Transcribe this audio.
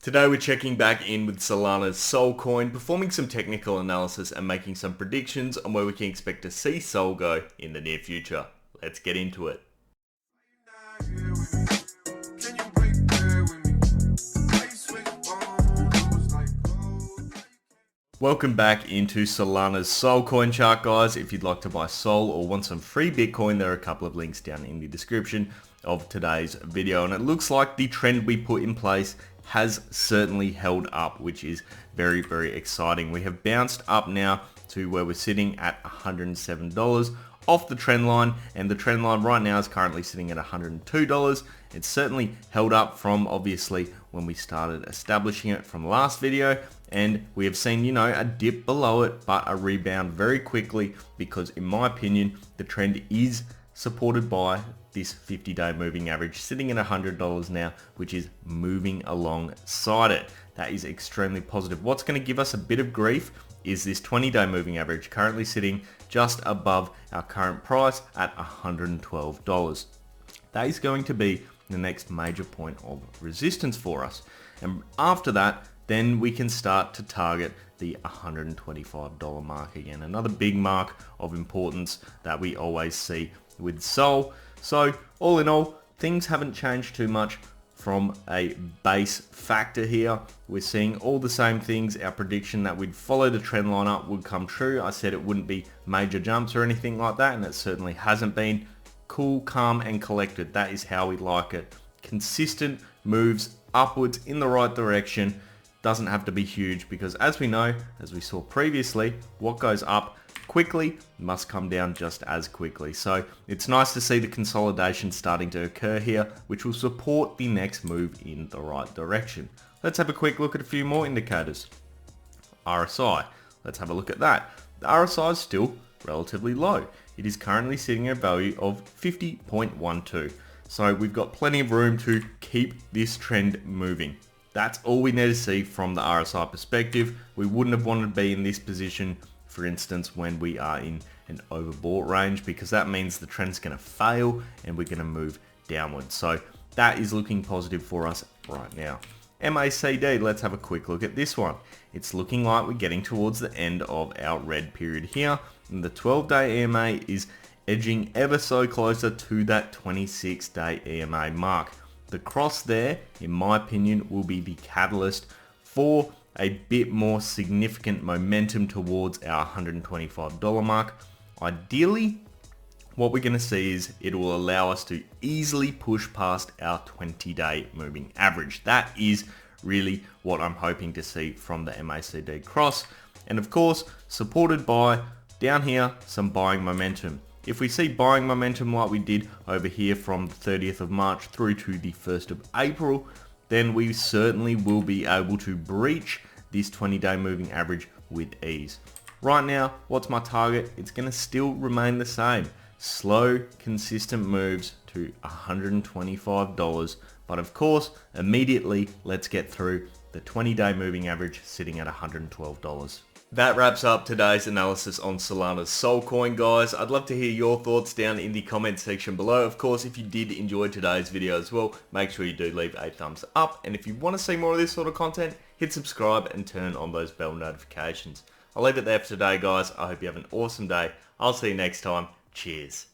Today we're checking back in with Solana's Sol coin, performing some technical analysis and making some predictions on where we can expect to see Sol go in the near future. Let's get into it. Welcome back into Solana's Sol coin chart, guys. If you'd like to buy Sol or want some free Bitcoin, there are a couple of links down in the description of today's video. And it looks like the trend we put in place has certainly held up, which is very, very exciting. We have bounced up now to where we're sitting at $107 off the trend line, and the trend line right now is currently sitting at $102. It's certainly held up from obviously when we started establishing it from last video, and we have seen, a dip below it, but a rebound very quickly because in my opinion, the trend is supported by this 50-day moving average sitting at $100 now, which is moving alongside it. That is extremely positive. What's going to give us a bit of grief is this 20-day moving average currently sitting just above our current price at $112. That is going to be the next major point of resistance for us. And after that, then we can start to target the $125 mark again. Another big mark of importance that we always see with Sol. So all in all, things haven't changed too much from a base factor here. We're seeing all the same things. Our prediction that we'd follow the trend line up would come true. I said it wouldn't be major jumps or anything like that, and it certainly hasn't been. Cool, calm, and collected. That is how we like it. Consistent moves upwards in the right direction. Doesn't have to be huge because, as we know, as we saw previously, what goes up quickly must come down just as quickly. So it's nice to see the consolidation starting to occur here, which will support the next move in the right direction. Let's have a quick look at a few more indicators. RSI, let's have a look at that. The RSI is still relatively low. It is currently sitting at a value of 50.12. So we've got plenty of room to keep this trend moving. That's all we need to see from the RSI perspective. We wouldn't have wanted to be in this position, for instance, when we are in an overbought range, because that means the trend's going to fail and we're going to move downwards. So that is looking positive for us right now. MACD, let's have a quick look at this one. It's looking like we're getting towards the end of our red period here, and the 12-day EMA is edging ever so closer to that 26-day EMA mark. The cross there, in my opinion, will be the catalyst for a bit more significant momentum towards our $125 mark. Ideally, what we're going to see is it will allow us to easily push past our 20-day moving average. That is really what I'm hoping to see from the MACD cross. And of course, supported by, down here, some buying momentum. If we see buying momentum like we did over here from the 30th of March through to the 1st of April, then we certainly will be able to breach this 20-day moving average with ease. Right now, what's my target? It's going to still remain the same. Slow, consistent moves to $125. But of course, immediately, let's get through the 20-day moving average sitting at $112. That wraps up today's analysis on Solana's Sol coin, guys. I'd love to hear your thoughts down in the comment section below. Of course, if you did enjoy today's video as well, make sure you do leave a thumbs up. And if you want to see more of this sort of content, hit subscribe and turn on those bell notifications. I'll leave it there for today, guys. I hope you have an awesome day. I'll see you next time. Cheers.